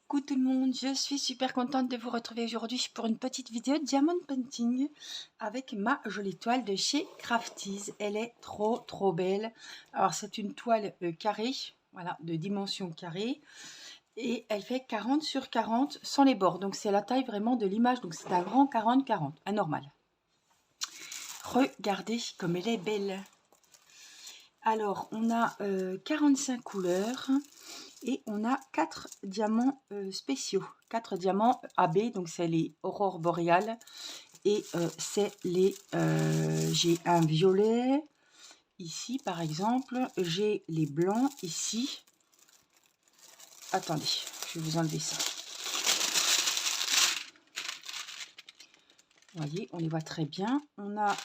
Coucou tout le monde, je suis super contente de vous retrouver aujourd'hui pour une petite vidéo Diamond Painting avec ma jolie toile de chez Crafties. Elle est trop belle. Alors c'est une toile carrée, voilà, de dimension carrée, et elle fait 40 sur 40 sans les bords. Donc c'est la taille vraiment de l'image, donc c'est un grand 40-40, un normal. Regardez comme elle est belle. Alors on a 45 couleurs. Et on a 4 diamants spéciaux, 4 diamants AB, donc c'est les aurores boréales. Et c'est les... j'ai un violet, ici par exemple. J'ai les blancs ici. Attendez, je vais vous enlever ça. Vous voyez, on les voit très bien. On a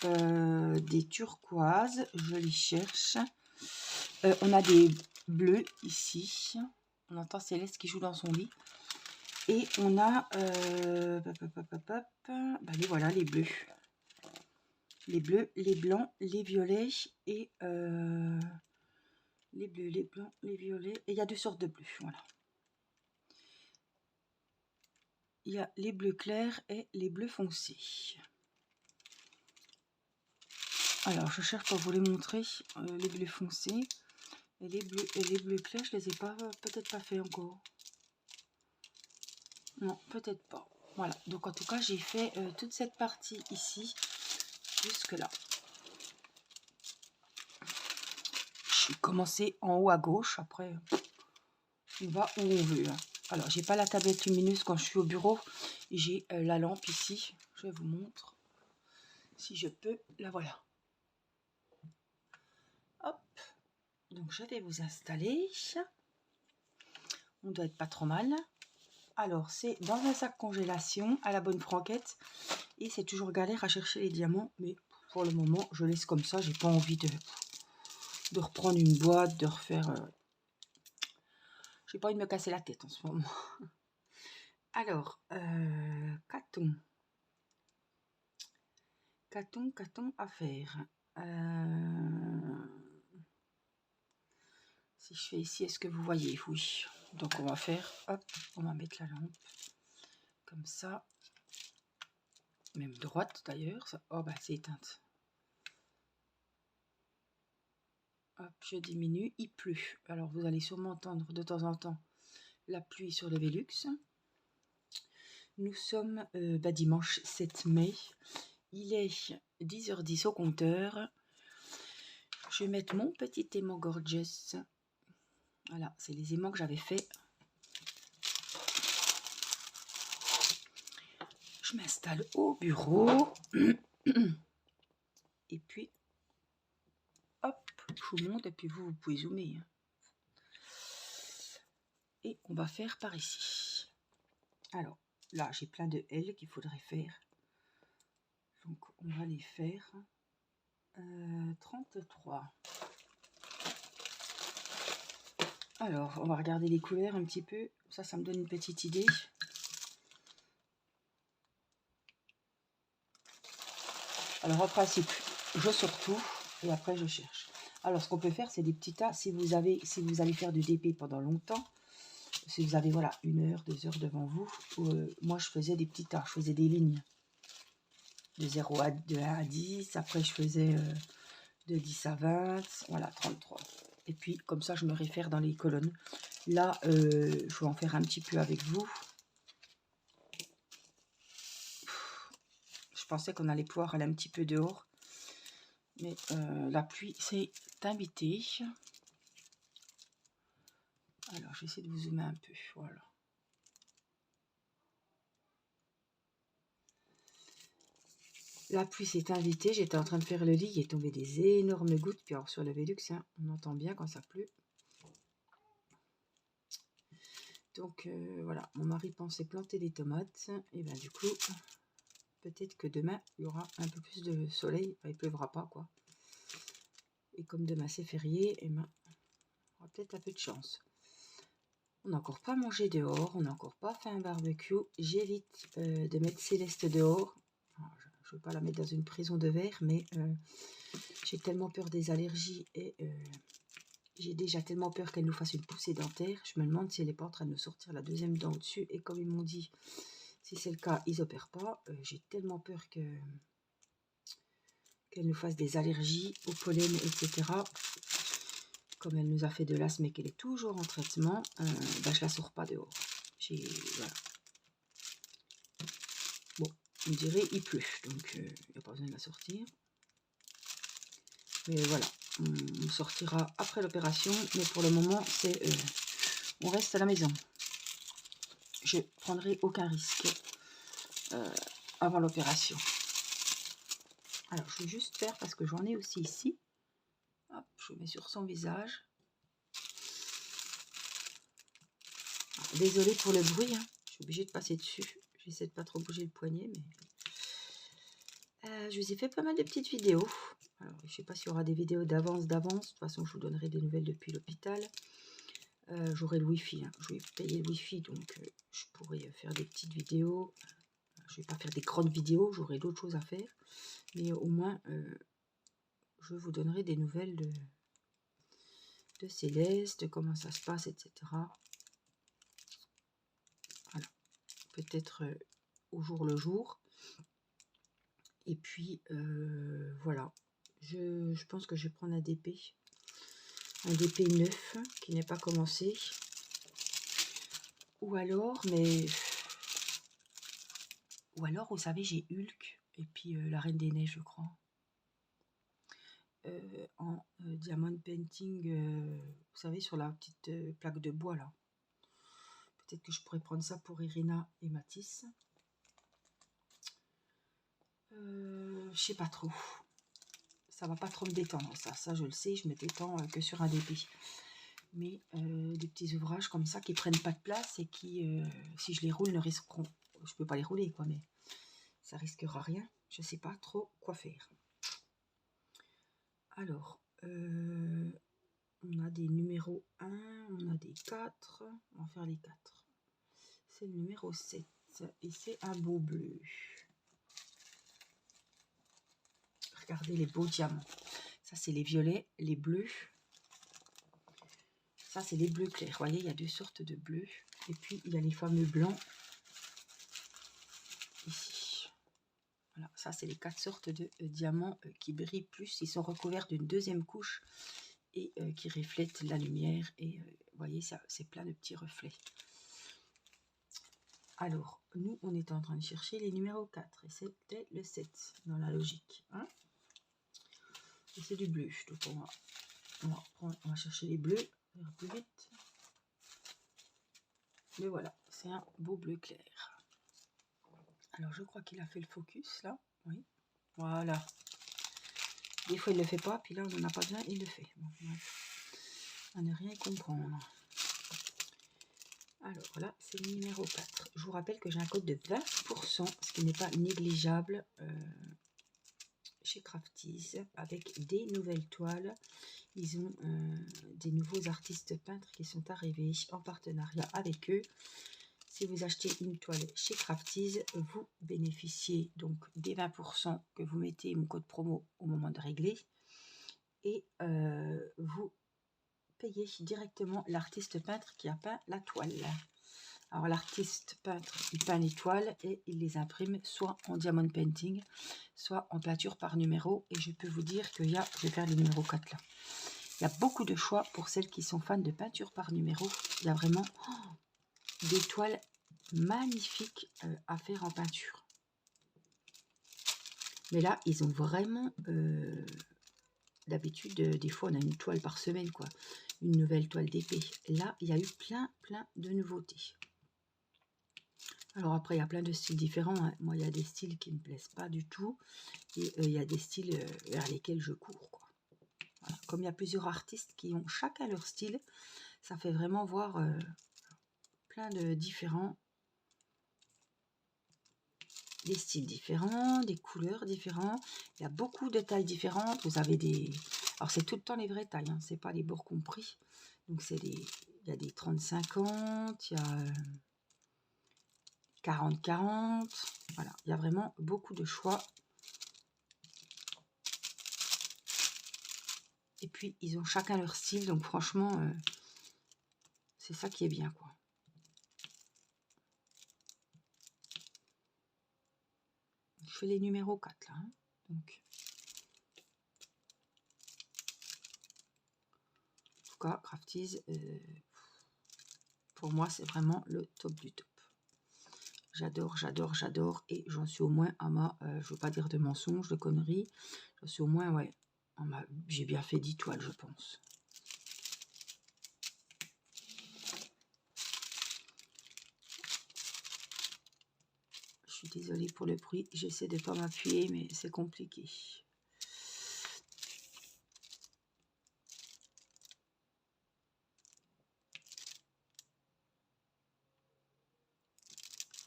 des turquoises, je les cherche. On a des bleus ici. On entend Céleste qui joue dans son lit. Et on a, les voilà, les bleus. Les bleus, les blancs, les violets et les bleus, les blancs, les violets. Et il y a deux sortes de bleus, voilà. Il y a les bleus clairs et les bleus foncés. Alors, je cherche pour vous les montrer, les bleus foncés. Et les bleus clairs, je les ai pas, peut-être pas fait encore. Non, peut-être pas. Voilà, donc en tout cas, j'ai fait toute cette partie ici, jusque là. Je vais commencer en haut à gauche, après on va où on veut. Alors, j'ai pas la tablette lumineuse quand je suis au bureau, j'ai la lampe ici, je vous montre, si je peux, la voilà. Hop, donc je vais vous installer, on doit être pas trop mal. Alors, c'est dans un sac congélation, à la bonne franquette, et c'est toujours galère à chercher les diamants, mais pour le moment, je laisse comme ça, j'ai pas envie de reprendre une boîte, de refaire... j'ai pas envie de me casser la tête en ce moment. Alors, qu'a-t-on à faire? Si je fais ici, est-ce que vous voyez? Oui. Donc, on va faire, hop, on va mettre la lampe comme ça. Même droite d'ailleurs. Oh, bah, c'est éteinte. Hop, je diminue. Il pleut. Alors, vous allez sûrement entendre de temps en temps la pluie sur le Velux. Nous sommes dimanche 7 mai. Il est 10h10 au compteur. Je vais mettre mon petit aimant Gorgeous. Voilà, c'est les aimants que j'avais fait. Je m'installe au bureau. Et puis, hop, je vous montre. Et puis vous pouvez zoomer. Et on va faire par ici. Alors, là, j'ai plein de L qu'il faudrait faire. Donc, on va les faire. 33. Alors, on va regarder les couleurs un petit peu. Ça me donne une petite idée. Alors, en principe, je sors tout et après, je cherche. Alors, ce qu'on peut faire, c'est des petits tas. Si vous allez faire du DP pendant longtemps, si vous avez, voilà, 1 heure, 2 heures devant vous, moi, je faisais des petits tas. Je faisais des lignes de 1 à 10. Après, je faisais de 10 à 20. Voilà, 33. Et puis, comme ça, je me réfère dans les colonnes. Là, je vais en faire un petit peu avec vous. Je pensais qu'on allait pouvoir aller un petit peu dehors. Mais la pluie s'est invitée. Alors, je vais essayer de vous zoomer un peu. Voilà. La pluie s'est invitée. J'étais en train de faire le lit. Il est tombé des énormes gouttes. Puis alors, sur le Velux, hein, on entend bien quand ça pleut. Donc, voilà. Mon mari pensait planter des tomates. Et bien, du coup, peut-être que demain, il y aura un peu plus de soleil. Enfin, il ne pleuvra pas, quoi. Et comme demain, c'est férié, et ben, on aura peut-être un peu de chance. On n'a encore pas mangé dehors, on n'a encore pas fait un barbecue. J'évite de mettre Céleste dehors. Alors, je ne veux pas la mettre dans une prison de verre, mais j'ai tellement peur des allergies et J'ai déjà tellement peur qu'elle nous fasse une poussée dentaire. Je me demande si elle n'est pas en train de nous sortir la deuxième dent au-dessus. Et comme ils m'ont dit, si c'est le cas, ils opèrent pas. J'ai tellement peur qu'elle nous fasse des allergies au pollen, etc. Comme elle nous a fait de l'asthme et qu'elle est toujours en traitement, bah, je la sors pas dehors. Voilà. Bon, on dirait il pleut, donc il n'y a pas besoin de la sortir. Mais voilà, on sortira après l'opération, mais pour le moment, on reste à la maison. Je ne prendrai aucun risque avant l'opération. Alors, je vais juste faire, parce que j'en ai aussi ici. Hop, je mets sur son visage. Désolée pour le bruit, hein. Je suis obligée de passer dessus. J'essaie de pas trop bouger le poignet, mais... je vous ai fait pas mal de petites vidéos. Alors, je ne sais pas s'il y aura des vidéos d'avance. De toute façon, je vous donnerai des nouvelles depuis l'hôpital. J'aurai le Wi-Fi. Hein. Je vais payer le Wi-Fi, donc je pourrai faire des petites vidéos. Je ne vais pas faire des grandes vidéos, j'aurai d'autres choses à faire. Mais au moins, je vous donnerai des nouvelles de Céleste, de comment ça se passe, etc. Voilà. Peut-être au jour le jour. Et puis, voilà. Je pense que je vais prendre un DP. Un DP 9 qui n'est pas commencé. Ou alors, vous savez, j'ai Hulk et puis la Reine des Neiges, je crois. En diamond painting, vous savez, sur la petite plaque de bois, là. Peut-être que je pourrais prendre ça pour Irina et Matisse. Je sais pas trop. Ça va pas trop me détendre, ça je le sais, je me détends que sur un débit. Mais des petits ouvrages comme ça qui prennent pas de place et qui, si je les roule, ne risqueront... Je peux pas les rouler, quoi, mais ça risquera rien. Je sais pas trop quoi faire. Alors, on a des numéros 1, on a des 4. On va faire les 4. C'est le numéro 7 et c'est un beau bleu. Regardez les beaux diamants. Ça, c'est les violets, les bleus. Ça, c'est les bleus clairs. Vous voyez, il y a deux sortes de bleus. Et puis, il y a les fameux blancs. Ici. Voilà, ça, c'est les 4 sortes de diamants qui brillent plus. Ils sont recouverts d'une deuxième couche et qui reflètent la lumière. Et vous voyez, ça, c'est plein de petits reflets. Alors, nous, on est en train de chercher les numéros 4. Et c'était le 7, dans la logique. Hein, et c'est du bleu. Donc, on va chercher les bleus. Plus vite. Mais voilà, c'est un beau bleu clair. Alors, je crois qu'il a fait le focus, là. Oui. Voilà. Des fois, il ne le fait pas. Puis là, on n'en a pas besoin, il le fait. Bon, bref. À ne rien comprendre. Alors, voilà, c'est le numéro 4. Je vous rappelle que j'ai un code de 20%, ce qui n'est pas négligeable chez Crafties, avec des nouvelles toiles. Ils ont des nouveaux artistes peintres qui sont arrivés en partenariat avec eux. Si vous achetez une toile chez Crafties, vous bénéficiez donc des 20% que vous mettez mon code promo au moment de régler. Et vous payez directement l'artiste peintre qui a peint la toile. Alors l'artiste peintre, il peint les toiles et il les imprime soit en diamond painting, soit en peinture par numéro. Et je peux vous dire qu'il y a, je vais faire le numéro 4 là. Il y a beaucoup de choix pour celles qui sont fans de peinture par numéro. Il y a vraiment des toiles magnifiques à faire en peinture. Mais là, ils ont vraiment... D'habitude, des fois, on a une toile par semaine, quoi. Une nouvelle toile d'épée. Là, il y a eu plein de nouveautés. Alors après, il y a plein de styles différents. Hein. Moi, il y a des styles qui ne me plaisent pas du tout. Et il y a des styles vers lesquels je cours, quoi. Voilà. Comme il y a plusieurs artistes qui ont chacun leur style, ça fait vraiment voir plein de différents. Des styles différents, des couleurs différentes. Il y a beaucoup de tailles différentes. Vous avez des... Alors, c'est tout le temps les vraies tailles. Hein. C'est pas les bords compris. Donc, c'est des... Il y a des 30-50. Il y a 40-40. Voilà. Il y a vraiment beaucoup de choix. Et puis, ils ont chacun leur style. Donc, franchement, c'est ça qui est bien, quoi. Je fais les numéros 4, là. Hein. Donc, en tout cas, Crafties, pour moi, c'est vraiment le top du top. J'adore, j'adore, j'adore. Et j'en suis au moins à ma... je ne veux pas dire de mensonges, de conneries. J'en suis au moins, ouais. J'ai bien fait 10 toiles, je pense. Je suis désolée pour le bruit. J'essaie de ne pas m'appuyer, mais c'est compliqué.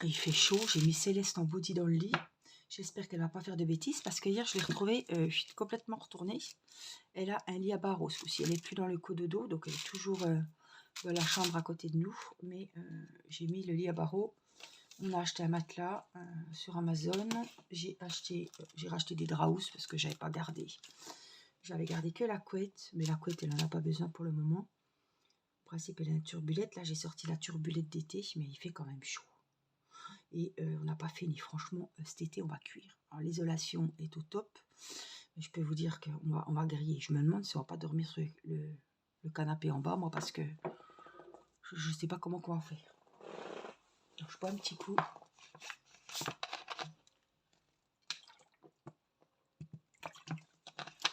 Il fait chaud. J'ai mis Céleste en body dans le lit. J'espère qu'elle ne va pas faire de bêtises parce que hier, je l'ai retrouvée, je suis complètement retournée. Elle a un lit à barreaux aussi. Elle n'est plus dans le cododo, donc elle est toujours dans la chambre à côté de nous. Mais j'ai mis le lit à barreaux. On a acheté un matelas sur Amazon. J'ai racheté des draps parce que j'avais pas gardé. J'avais gardé que la couette, mais la couette, elle n'en a pas besoin pour le moment. Le principe, elle a une turbulette. Là, j'ai sorti la turbulette d'été, mais il fait quand même chaud. Et on n'a pas fini. Franchement, cet été, on va cuire. Alors, l'isolation est au top. Mais je peux vous dire qu'on va griller. Je me demande si on va pas dormir sur le canapé en bas, moi, parce que je ne sais pas comment on va faire. Donc, je bois un petit coup.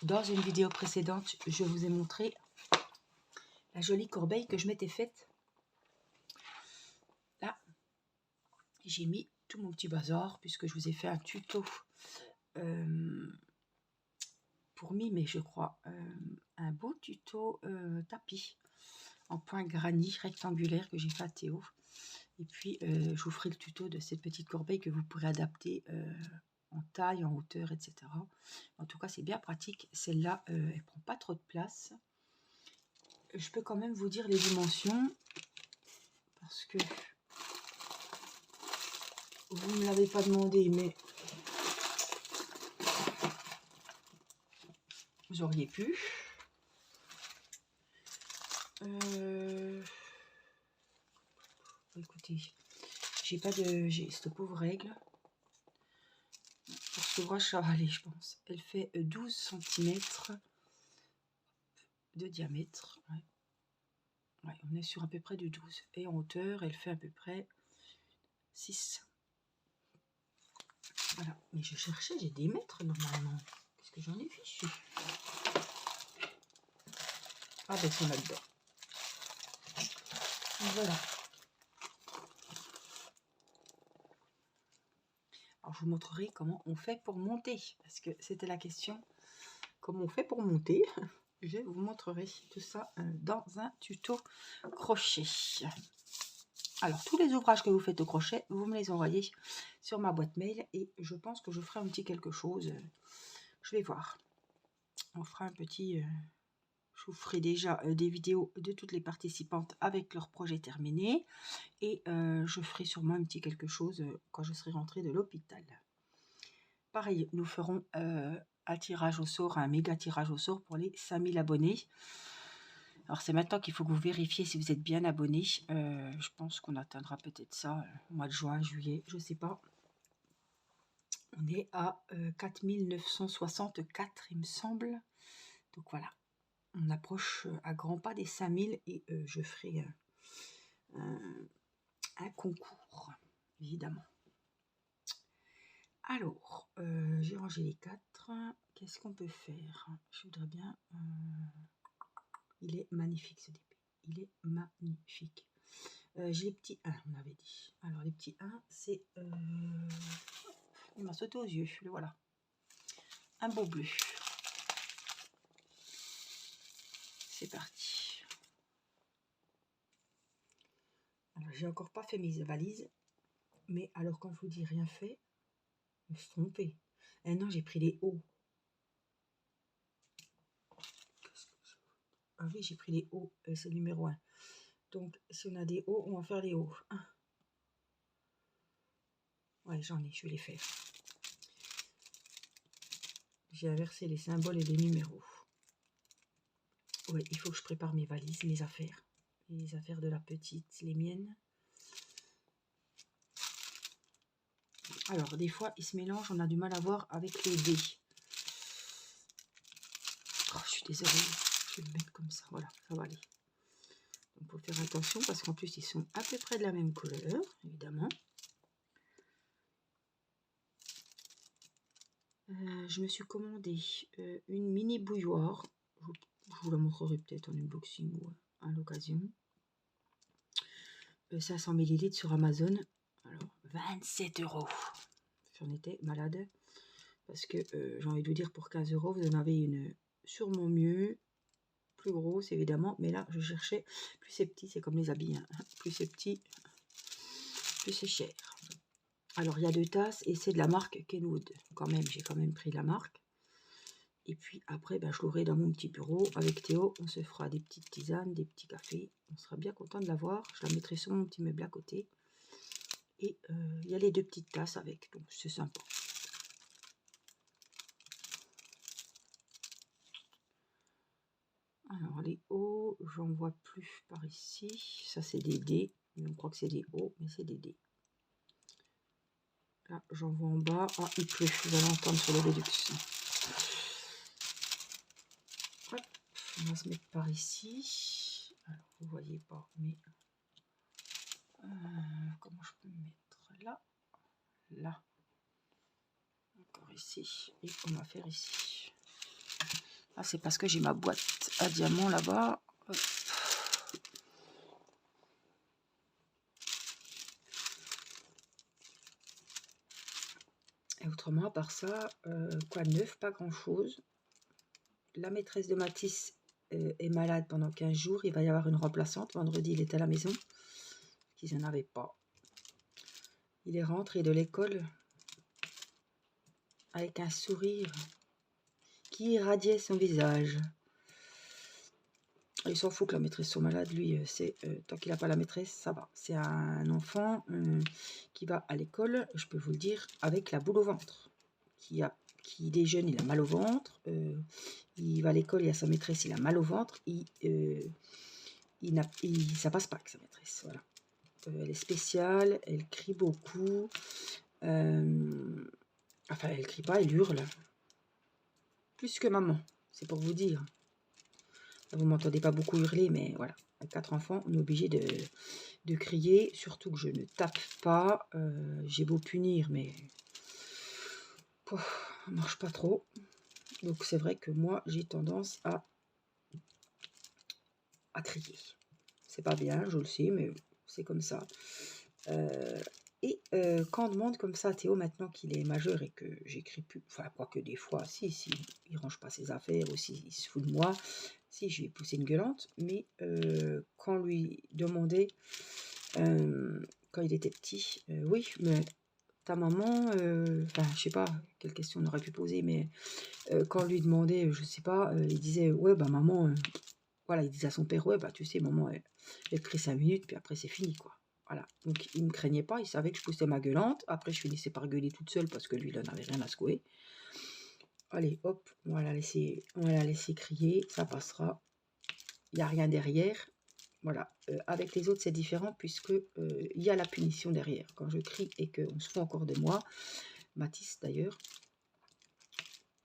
Dans une vidéo précédente, je vous ai montré la jolie corbeille que je m'étais faite. Là, j'ai mis tout mon petit bazar, puisque je vous ai fait un tuto pour mimer, je crois, un beau tuto tapis en point granit rectangulaire que j'ai fait à Théo. Et puis, je vous ferai le tuto de cette petite corbeille que vous pourrez adapter en taille, en hauteur, etc. En tout cas, c'est bien pratique. Celle-là, elle ne prend pas trop de place. Je peux quand même vous dire les dimensions parce que vous ne me l'avez pas demandé, mais vous auriez pu. Écoutez, j'ai cette pauvre règle. Pour cet ouvrage, ça va aller, je pense. Elle fait 12 cm de diamètre. Ouais. Ouais, on est sur à peu près du 12. Et en hauteur, elle fait à peu près 6. Voilà. Mais je cherchais, j'ai des mètres normalement. Qu'est-ce que j'en ai fichu? Ah ben, ils sont là-dedans. Voilà. Alors, je vous montrerai comment on fait pour monter. Parce que c'était la question. Comment on fait pour monter? Je vous montrerai tout ça dans un tuto crochet. Alors, tous les ouvrages que vous faites au crochet, vous me les envoyez sur ma boîte mail. Et je pense que je ferai un petit quelque chose. Je vais voir. On fera un petit... je vous ferai déjà des vidéos de toutes les participantes avec leur projet terminé. Et je ferai sûrement un petit quelque chose quand je serai rentrée de l'hôpital. Pareil, nous ferons un tirage au sort, un méga tirage au sort pour les 5000 abonnés. Alors c'est maintenant qu'il faut que vous vérifiez si vous êtes bien abonné. Je pense qu'on atteindra peut-être ça au mois de juin, juillet, je ne sais pas. On est à 4964 il me semble. Donc voilà, on approche à grands pas des 5000 et je ferai un concours, évidemment. Alors, j'ai rangé les 4. Qu'est-ce qu'on peut faire? Je voudrais bien... il est magnifique ce DP. Il est magnifique. J'ai les petits 1, on avait dit. Alors, les petits 1, c'est... il m'a sauté aux yeux, le voilà. Un beau bleu. C'est parti. Alors, j'ai encore pas fait mes valises. Mais alors, quand je vous dis rien fait, je me suis trompée. Eh non, j'ai pris les hauts. Ah oui, j'ai pris les hauts. C'est le numéro 1. Donc, si on a des hauts, on va faire les hauts. Ouais, j'en ai, je vais les faire. J'ai inversé les symboles et les numéros. Ouais, il faut que je prépare mes valises, mes affaires. Les affaires de la petite, les miennes. Alors, des fois, ils se mélangent, on a du mal à voir avec les dés. Oh, je suis désolée, je vais le mettre comme ça, voilà, ça va aller. Donc, il faut faire attention parce qu'en plus, ils sont à peu près de la même couleur, évidemment. Je me suis commandé une mini bouilloire. Je vous la montrerai peut-être en unboxing ou à l'occasion. 500 ml sur Amazon. Alors, 27 €. J'en étais malade. Parce que j'ai envie de vous dire, pour 15 €, vous en avez une sûrement mieux. Plus grosse, évidemment. Mais là, je cherchais. Plus c'est petit, c'est comme les habits. Hein. Plus c'est petit, plus c'est cher. Alors, il y a 2 tasses et c'est de la marque Kenwood. Quand même, j'ai quand même pris la marque. Et puis après, ben, je l'aurai dans mon petit bureau avec Théo. On se fera des petites tisanes, des petits cafés. On sera bien content de l'avoir. Je la mettrai sur mon petit meuble à côté. Et il y a les 2 petites tasses avec. Donc c'est sympa. Alors les hauts, j'en vois plus par ici. Ça c'est des dés. On croit que c'est des hauts, mais c'est des dés. Là, j'en vois en bas. Ah, il pleut. Vous allez entendre sur le Redux. Hop, on va se mettre par ici. Alors, vous voyez pas, mais comment je peux me mettre là, là, encore ici, et on va faire ici. Ah, c'est parce que j'ai ma boîte à diamants là-bas. Et autrement, à part ça, quoi de neuf, pas grand-chose. La maîtresse de Mathis est malade pendant 15 jours. Il va y avoir une remplaçante. Vendredi, il est à la maison. Ils n'en avaient pas. Il est rentré de l'école avec un sourire qui irradiait son visage. Il s'en fout que la maîtresse soit malade, lui, tant qu'il n'a pas la maîtresse, ça va. C'est un enfant qui va à l'école, je peux vous le dire, avec la boule au ventre. Qui déjeune, il a mal au ventre. Il va à l'école, il a sa maîtresse, il a mal au ventre. Ça passe pas avec sa maîtresse, voilà. Elle est spéciale, elle crie beaucoup. Enfin, elle crie pas, elle hurle. Plus que maman, c'est pour vous dire. Vous m'entendez pas beaucoup hurler, mais voilà. À 4 enfants, on est obligé de crier. Surtout que je ne tape pas. J'ai beau punir, mais ça marche pas trop. Donc c'est vrai que moi, j'ai tendance à crier. C'est pas bien, je le sais, mais c'est comme ça. Quand on demande comme ça à Théo, maintenant qu'il est majeur et que j'écris plus, enfin, quoique des fois, si, il range pas ses affaires, ou si il se fout de moi, si, je lui ai poussé une gueulante, mais quand lui demandait, quand il était petit, oui, mais ta maman, enfin, je sais pas quelle question on aurait pu poser, mais quand on lui demandait, je sais pas, il disait, ouais, bah maman, voilà, il disait à son père, ouais, bah tu sais, maman, elle crie 5 minutes, puis après c'est fini, quoi. Voilà, donc il ne me craignait pas, il savait que je poussais ma gueulante. Après, je finissais par gueuler toute seule parce que lui, il n'en avait rien à secouer. Allez, hop, on va la laisser crier, ça passera. Il n'y a rien derrière. Voilà, avec les autres, c'est différent puisque il y a la punition derrière. Quand je crie et qu'on se fout encore de moi, Mathis d'ailleurs,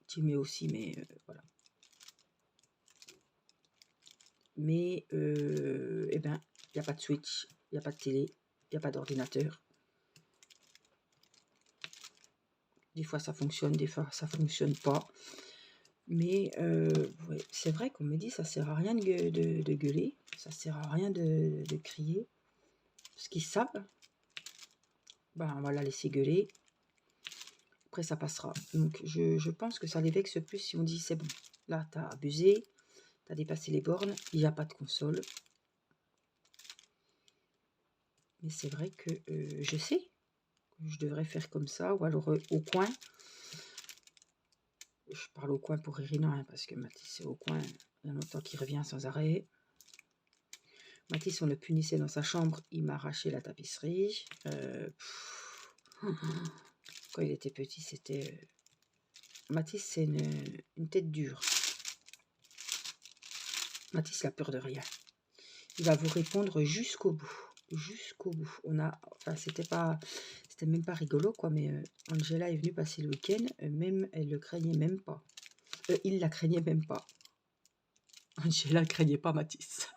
tu mets aussi, mais voilà. Mais, eh ben, il n'y a pas de switch, il n'y a pas de télé, il n'y a pas d'ordinateur. Des fois ça fonctionne, des fois ça fonctionne pas. Mais ouais, c'est vrai qu'on me dit ça sert à rien de gueuler, ça sert à rien de crier. Parce qu'ils savent, ben on va la laisser gueuler. Après ça passera. Donc je pense que ça les vexe plus si on dit c'est bon. Là t'as abusé, t'as dépassé les bornes, il n'y a pas de console. Mais c'est vrai que je sais que je devrais faire comme ça, ou alors au coin. Je parle au coin pour Irina, hein, parce que Mathis est au coin, il y a longtemps qu'il revient sans arrêt. Mathis, on le punissait dans sa chambre, il m'a arraché la tapisserie. Quand il était petit, c'était... Mathis, c'est une tête dure. Mathis, il a peur de rien. Il va vous répondre jusqu'au bout. Jusqu'au bout. Enfin, c'était même pas rigolo, quoi, mais Angela est venue passer le week-end, même, elle le craignait même pas. Il la craignait même pas. Angela ne craignait pas Mathis.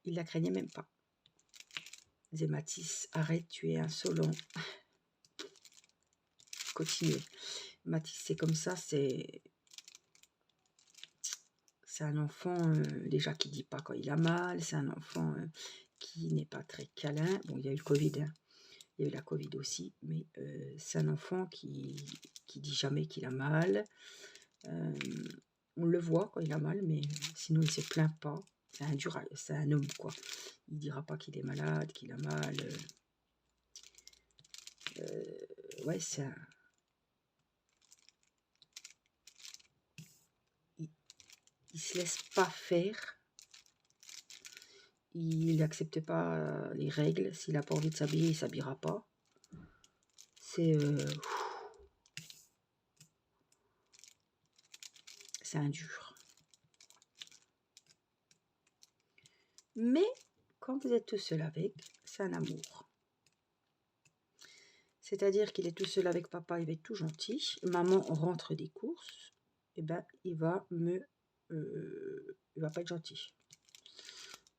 Il la craignait même pas. Il disait, Mathis, arrête, tu es insolent. Continuez. Mathis, c'est comme ça, c'est un enfant déjà qui dit pas quand il a mal, c'est un enfant qui n'est pas très câlin. Bon, il y a eu le Covid, hein. Il y a eu la Covid aussi, mais c'est un enfant qui dit jamais qu'il a mal. On le voit quand il a mal, mais sinon il se plaint pas. C'est un homme, quoi. Il dira pas qu'il est malade, qu'il a mal. Ouais, c'est un... Il se laisse pas faire. Il n'accepte pas les règles. S'il n'a pas envie de s'habiller, il s'habillera pas. C'est un dur. Mais quand vous êtes tout seul avec, c'est un amour. C'est-à-dire qu'il est tout seul avec papa, il va être tout gentil. Maman rentre des courses, et ben il va pas être gentil.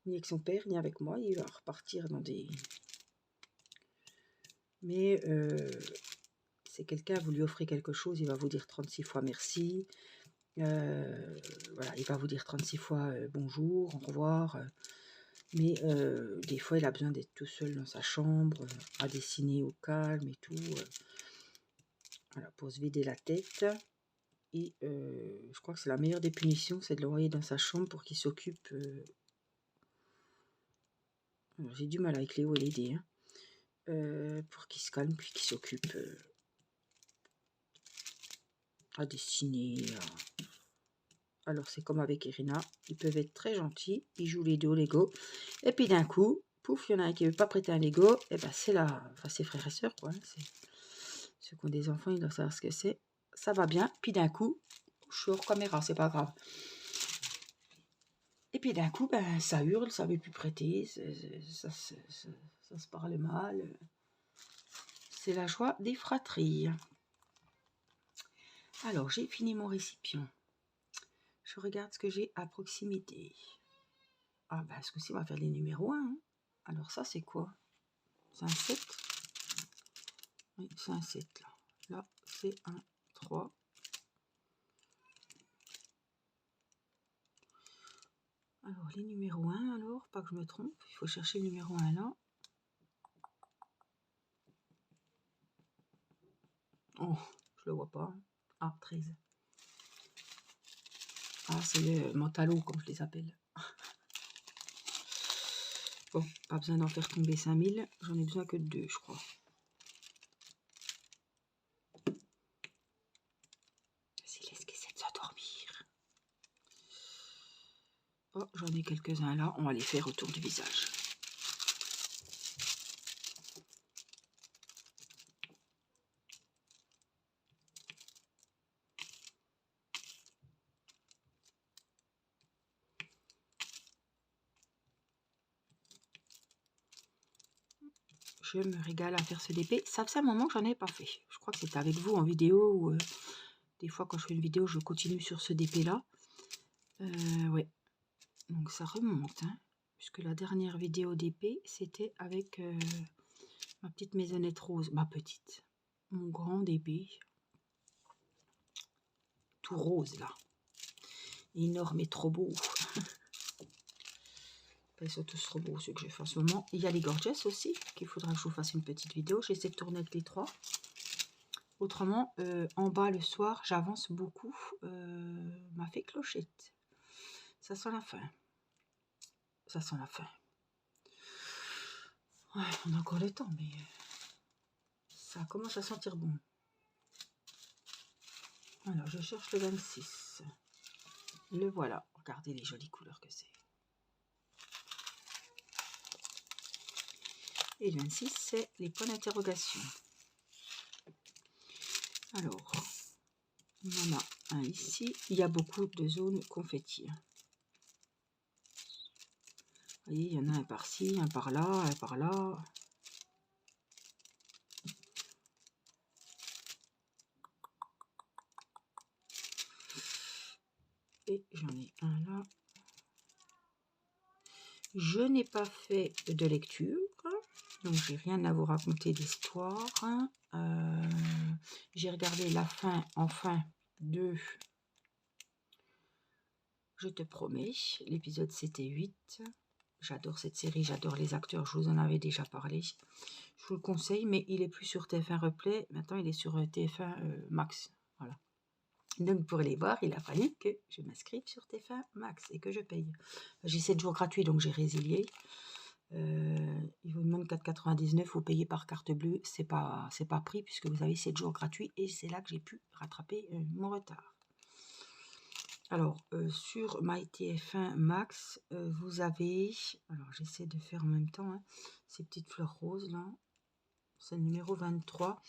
Ni avec son père, ni avec moi. Il va repartir dans des... Mais c'est quelqu'un, vous lui offrez quelque chose, il va vous dire 36 fois merci. Voilà, il va vous dire 36 fois bonjour, au revoir. Mais des fois, il a besoin d'être tout seul dans sa chambre, à dessiner au calme et tout. Voilà, pour se vider la tête. Et je crois que c'est la meilleure des punitions, c'est de l'envoyer dans sa chambre pour qu'il s'occupe. J'ai du mal avec Léo et l'aider. Hein. Pour qu'il se calme, puis qu'il s'occupe à dessiner. Alors c'est comme avec Irina, ils peuvent être très gentils, ils jouent les deux au Lego. Et puis d'un coup, pouf, il y en a un qui ne veut pas prêter un Lego, et ben c'est là, enfin c'est frères et sœurs, quoi. Hein, ceux qui ont des enfants, ils doivent savoir ce que c'est. Ça va bien, puis d'un coup, je suis hors caméra, c'est pas grave. Et puis d'un coup, ben, ça hurle, ça ne veut plus prêter, ça se parle mal. C'est la joie des fratries. Alors, j'ai fini mon récipient. Je regarde ce que j'ai à proximité. Ah, ben, ce coup-ci, on va faire les numéros 1. Hein. Alors, ça, c'est quoi? C'est un 7. Oui, c'est un 7, là. Là, c'est un 3. Alors, les numéros 1, alors, pas que je me trompe. Il faut chercher le numéro 1 là. Oh, je le vois pas. Ah, 13. Ah, c'est le mentalo, comme je les appelle. Bon, pas besoin d'en faire tomber 5000. J'en ai besoin que de 2, je crois. Céleste qui essaie de s'endormir. Oh, j'en ai quelques-uns là. On va les faire autour du visage. Je me régale à faire ce DP. Ça faisait un moment que j'en avais pas fait. Je crois que c'était avec vous en vidéo. Ou des fois, quand je fais une vidéo, je continue sur ce DP là. Ouais. Donc ça remonte. Hein, puisque la dernière vidéo DP, c'était avec ma petite maisonnette rose. Ma petite. Mon grand DP. Tout rose là. Énorme et trop beau. Ils sont tous trop beaux ceux que je fais en ce moment. Il y a les Gorgeous aussi, qu'il faudra que je vous fasse une petite vidéo. J'essaie de tourner avec les 3. Autrement, en bas le soir, j'avance beaucoup. M'a fait clochette. Ça sent la fin. Ça sent la fin. Ouais, on a encore le temps, mais ça commence à sentir bon. Alors, je cherche le 26. Le voilà. Regardez les jolies couleurs que c'est. Et le 26, c'est les points d'interrogation. Alors, il y en a un ici. Il y a beaucoup de zones confetti. Vous voyez, il y en a un par-ci, un par-là, un par-là. Et j'en ai un là. Je n'ai pas fait de lecture, donc j'ai rien à vous raconter d'histoire. J'ai regardé la fin, enfin, de Je te promets. L'épisode c'était 8. J'adore cette série, j'adore les acteurs, je vous en avais déjà parlé. Je vous le conseille, mais il est plus sur TF1 Replay, maintenant il est sur TF1 Max. Voilà. Donc pour les voir, il a fallu que je m'inscrive sur TF1 Max et que je paye. J'ai 7 jours gratuits, donc j'ai résilié. Il vous demande 4,99, vous payez par carte bleue, c'est pas pris puisque vous avez 7 jours gratuits et c'est là que j'ai pu rattraper mon retard. Alors, sur MyTF1 Max, vous avez... Alors, j'essaie de faire en même temps, hein, ces petites fleurs roses, là. C'est le numéro 23.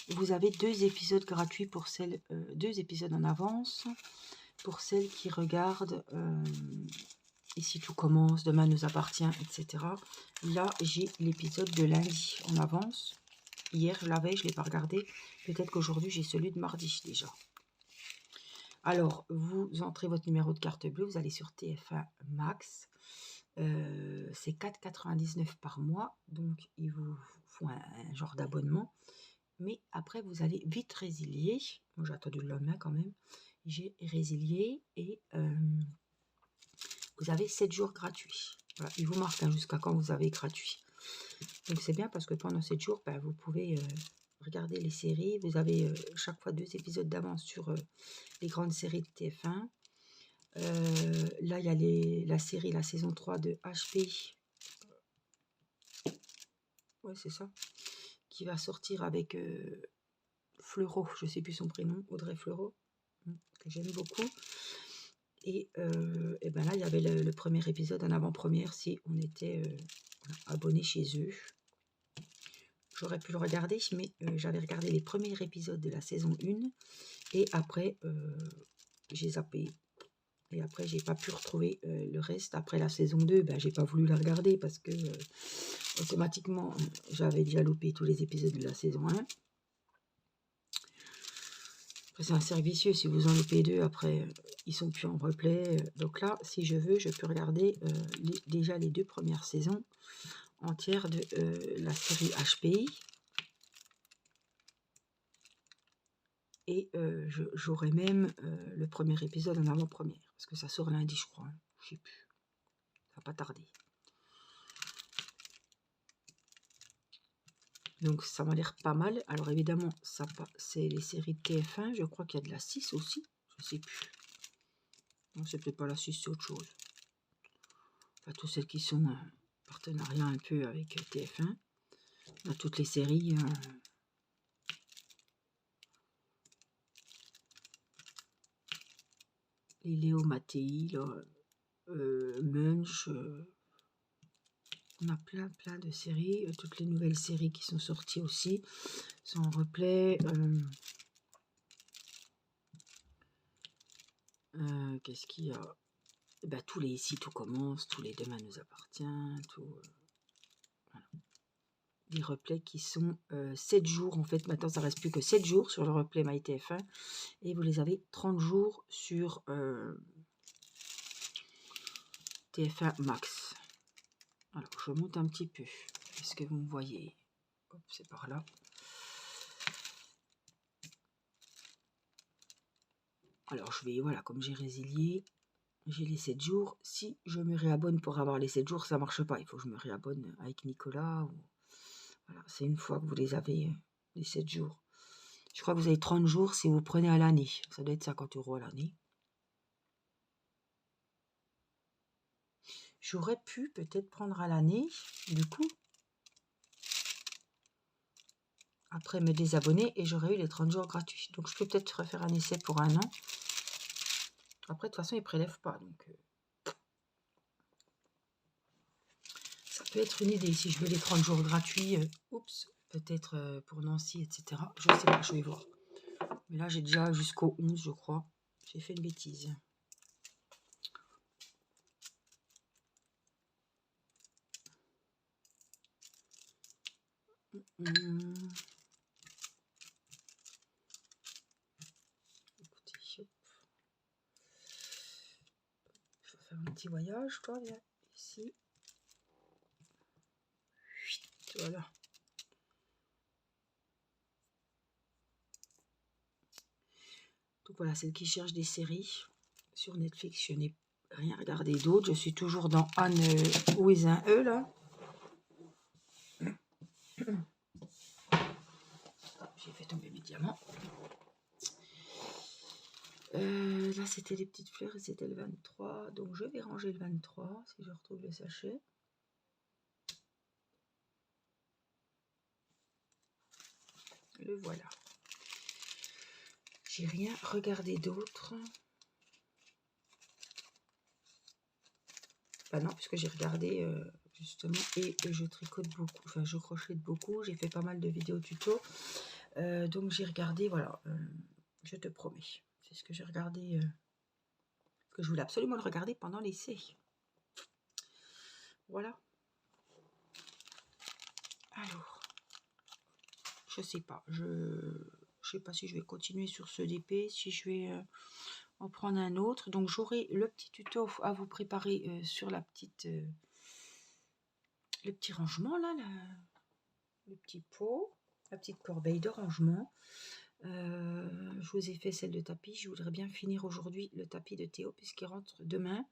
Vous avez 2 épisodes gratuits pour celles... 2 épisodes en avance pour celles qui regardent Ici tout commence, Demain nous appartient, etc. Là, j'ai l'épisode de lundi en avance. Hier, je l'avais, je ne l'ai pas regardé. Peut-être qu'aujourd'hui, j'ai celui de mardi déjà. Alors, vous entrez votre numéro de carte bleue, vous allez sur TF1 Max. C'est 4,99 par mois, donc il vous faut un genre d'abonnement. Mais après, vous allez vite résilier. Moi, j'ai attendu le lendemain quand même. J'ai résilié et vous avez 7 jours gratuits. Voilà, il vous marque jusqu'à quand vous avez gratuit. Donc, c'est bien parce que pendant 7 jours, ben, vous pouvez... regardez les séries, vous avez chaque fois 2 épisodes d'avance sur les grandes séries de TF1. Là, il y a la série, la saison 3 de HP. Ouais, c'est ça. Qui va sortir avec Fleurot, je ne sais plus son prénom, Audrey Fleurot, que j'aime beaucoup. Et ben là, il y avait le premier épisode en avant-première si on était abonné chez eux. J'aurais pu le regarder, mais j'avais regardé les premiers épisodes de la saison 1 et après, j'ai zappé. Et après, j'ai pas pu retrouver le reste. Après la saison 2, ben, j'ai pas voulu la regarder parce que automatiquement, j'avais déjà loupé tous les épisodes de la saison 1. Après, c'est un cercle vicieux. Si vous en loupez 2, après, ils sont plus en replay. Donc là, si je veux, je peux regarder déjà les 2 premières saisons entières de la série HPI. Et j'aurai même le premier épisode en avant-première. Parce que ça sort lundi, je crois. Hein. Je sais plus. Ça va pas tarder. Donc ça m'a l'air pas mal. Alors évidemment, ça c'est les séries de TF1. Je crois qu'il y a de la 6 aussi. Je sais plus. Non, c'est peut-être pas la 6, c'est autre chose. Enfin, tous celles qui sont en partenariat un peu avec TF1. On a toutes les séries. Les Léo Mattei, Munch. On a plein de séries. Toutes les nouvelles séries qui sont sorties aussi sont en replay. Qu'est-ce qu'il y a? Ben, tous les Ici tout commence, tous les Demain nous appartient, tout, voilà. Des replays qui sont 7 jours en fait. Maintenant, ça reste plus que 7 jours sur le replay MyTF1 et vous les avez 30 jours sur TF1 Max. Alors, je monte un petit peu. Est-ce que vous me voyez? Hop, c'est par là. Alors, je vais, voilà, comme j'ai résilié, j'ai les 7 jours. Si je me réabonne pour avoir les 7 jours, ça marche pas. Il faut que je me réabonne avec Nicolas. Voilà, c'est une fois que vous les avez, les 7 jours. Je crois que vous avez 30 jours si vous prenez à l'année. Ça doit être 50 € à l'année. J'aurais pu peut-être prendre à l'année, du coup. Après me désabonner et j'aurais eu les 30 jours gratuits. Donc je peux peut-être refaire un essai pour 1 an. Après, de toute façon, ils ne prélèvent pas. Donc ça peut être une idée. Si je veux les 30 jours gratuits, oups, peut-être pour Nancy, etc. Je ne sais pas, je vais voir. Mais là, j'ai déjà jusqu'au 11, je crois. J'ai fait une bêtise. Écoutez, hop. Je vais faire un petit voyage, quoi, viens, ici. Voilà. Donc voilà, celle qui cherche des séries sur Netflix, je n'ai rien regardé d'autre. Je suis toujours dans Anne with un E, là. J'ai fait tomber mes diamants. Là, c'était les petites fleurs et c'était le 23. Donc, je vais ranger le 23 si je retrouve le sachet. Le voilà. J'ai rien regardé d'autre. Bah non, puisque j'ai regardé justement et je tricote beaucoup. Enfin, je crochette beaucoup. J'ai fait pas mal de vidéos tuto. Donc, j'ai regardé, voilà. Je te promets. C'est ce que j'ai regardé. Que je voulais absolument le regarder pendant l'essai. Voilà. Alors, je sais pas. Je sais pas si je vais continuer sur ce DP, si je vais en prendre un autre. Donc, j'aurai le petit tuto à vous préparer sur la petite, le petit rangement là, le petit pot, la petite corbeille de rangement. Je vous ai fait celle de tapis. Je voudrais bien finir aujourd'hui le tapis de Théo puisqu'il rentre demain.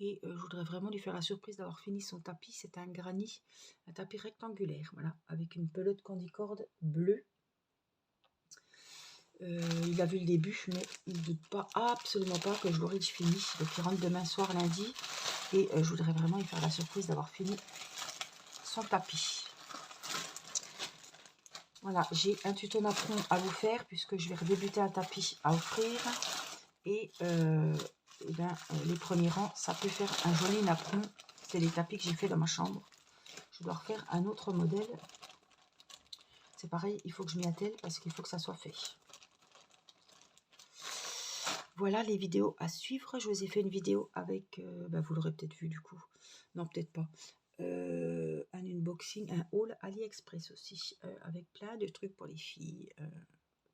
Et je voudrais vraiment lui faire la surprise d'avoir fini son tapis. C'est un granit, un tapis rectangulaire, voilà, avec une pelote candicorde bleue. Il a vu le début, mais il ne doute pas, absolument pas que je l'aurai fini. Donc il rentre demain soir, lundi. Et je voudrais vraiment lui faire la surprise d'avoir fini son tapis. Voilà, j'ai un tuto napperon à vous faire puisque je vais redébuter un tapis à offrir. Et, les premiers rangs, ça peut faire un joli napperon. C'est les tapis que j'ai fait dans ma chambre. Je dois refaire un autre modèle. C'est pareil, il faut que je m'y attelle parce qu'il faut que ça soit fait. Voilà les vidéos à suivre. Je vous ai fait une vidéo avec, vous l'aurez peut-être vu du coup. Non, peut-être pas. Un unboxing, un haul AliExpress aussi, avec plein de trucs pour les filles,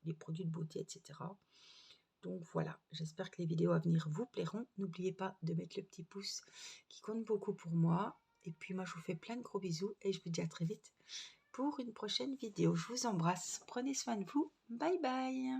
des produits de beauté, etc. Donc voilà, j'espère que les vidéos à venir vous plairont. N'oubliez pas de mettre le petit pouce qui compte beaucoup pour moi. Et puis moi, je vous fais plein de gros bisous et je vous dis à très vite pour une prochaine vidéo. Je vous embrasse. Prenez soin de vous. Bye bye.